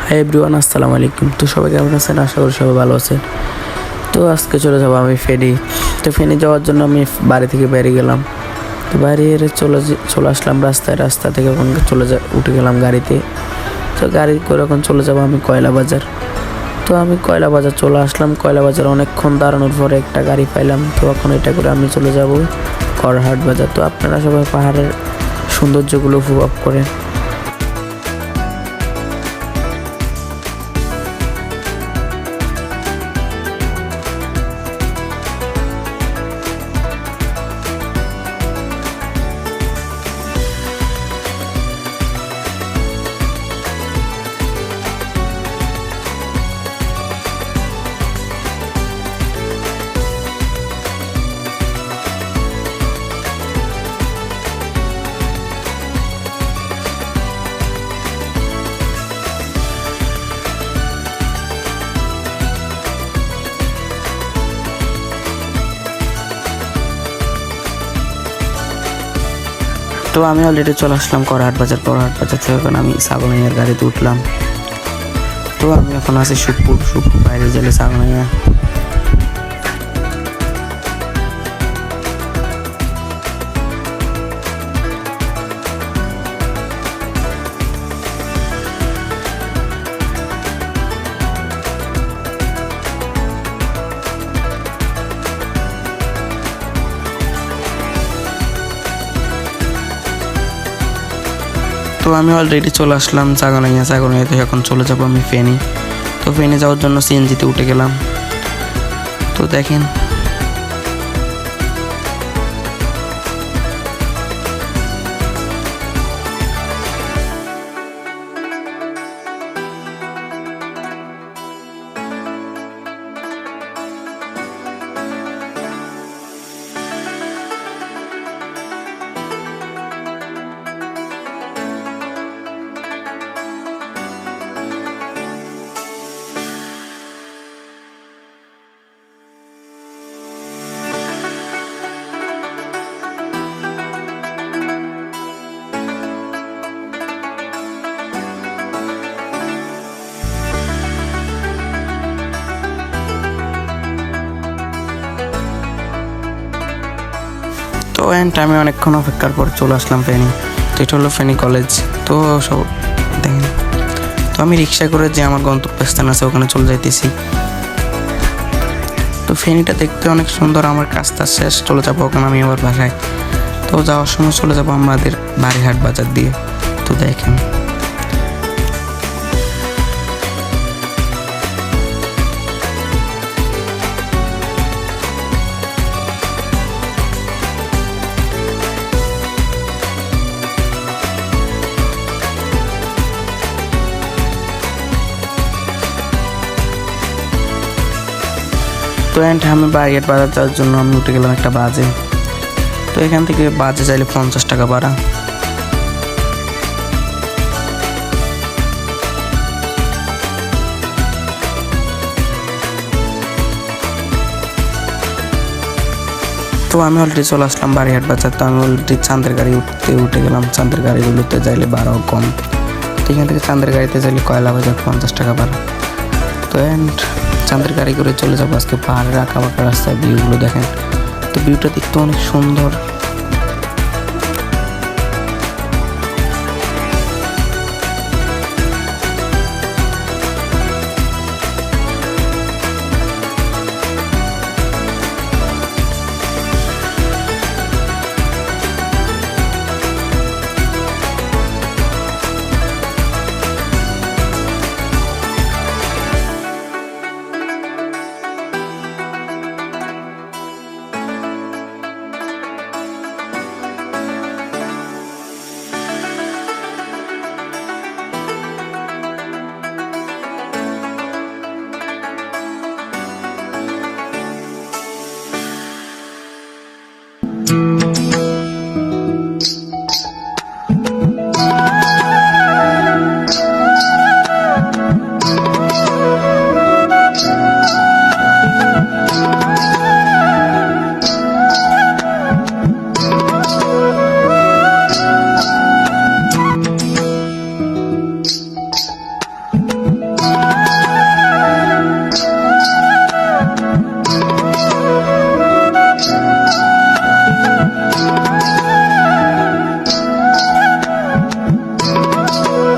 Hi everyone, আসসালামু আলাইকুম। তো সবাই কেমন আছেন? আশা করি সবাই ভালো আছেন। তো আজকে চলে যাবো আমি ফেনী। তো ফেনী যাওয়ার জন্য আমি বাড়ি থেকে বেরিয়ে গেলাম। তো বেরিয়ে চলে আসলাম রাস্তা থেকে এখন উঠে গেলাম গাড়িতে। তো গাড়ি করে এখন চলে যাবো আমি কয়লা বাজার। তো আমি কয়লা বাজার চলে আসলাম। কয়লা বাজার অনেকক্ষণ দাঁড়ানোর পরে একটা গাড়ি পাইলাম। তো এখন এটা করে আমি চলে যাব করহাট বাজার। তো আপনারা সবাই পাহাড়ের সৌন্দর্যগুলো উপভোগ করেন। তো আমি অলরেডি চলে আসলাম করহাট বাজার থেকে এখন আমি সাগনাইয়ার গাড়িতে উঠলাম। তো আমি এখন আছি সুখপুর বাইরে গেলে সাগনাইয়া। তো আমি অলরেডি চলে আসলাম সাগনাইয়াতে এখন চলে যাব আমি ফেনী। তো ফেনী যাওয়ার জন্য সিএনজিতে উঠে গেলাম। তো দেখেন তো আমি অনেকক্ষণ অপেক্ষার পর চলে আসলাম ফেনী। তো এটা হলো ফেনী কলেজ। তো সব দেখেন, তো আমি রিক্সা করে যে আমার গন্তব্যস্থান আছে ওখানে চলে যাইতেছি। তো ফেনীটা দেখতে অনেক সুন্দর। আমার কাজটা শেষ, চলে যাবো ওখানে আমি আবার বাসায়। তো যাওয়ার সময় চলে যাবো আমাদের বাড়িহাট বাজার দিয়ে। তো দেখেন তো আমি বাড়িহাট বাজার যাওয়ার জন্য আমি উঠে গেলাম একটা বাজে। তো এখান থেকে বাজে চাইলে 50 টাকা ভাড়া। তো আমি অলরেডি চলে আসলাম বাড়িহাট বাজার। তো আমি অলরেডি চাঁদের গাড়ি উঠে গেলাম। চাঁদের গাড়িগুলোতে যাইলে ভাড়াও কম। তো এখান থেকে চাঁদের গাড়িতে যাইলে কয়লা বাজার 50 টাকা ভাড়া। তো চাঁদের গাড়ি করে চলে যাবো আজকে পাহাড়ের আঁকা বাঁকা রাস্তায়। ভিউগুলো দেখেন, তো ভিউটা দেখতে অনেক সুন্দর।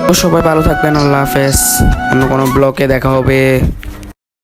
তো সবাই ভালো থাকবেন, আল্লাহ হাফেজ। অন্য কোনো ব্লগে দেখা হবে।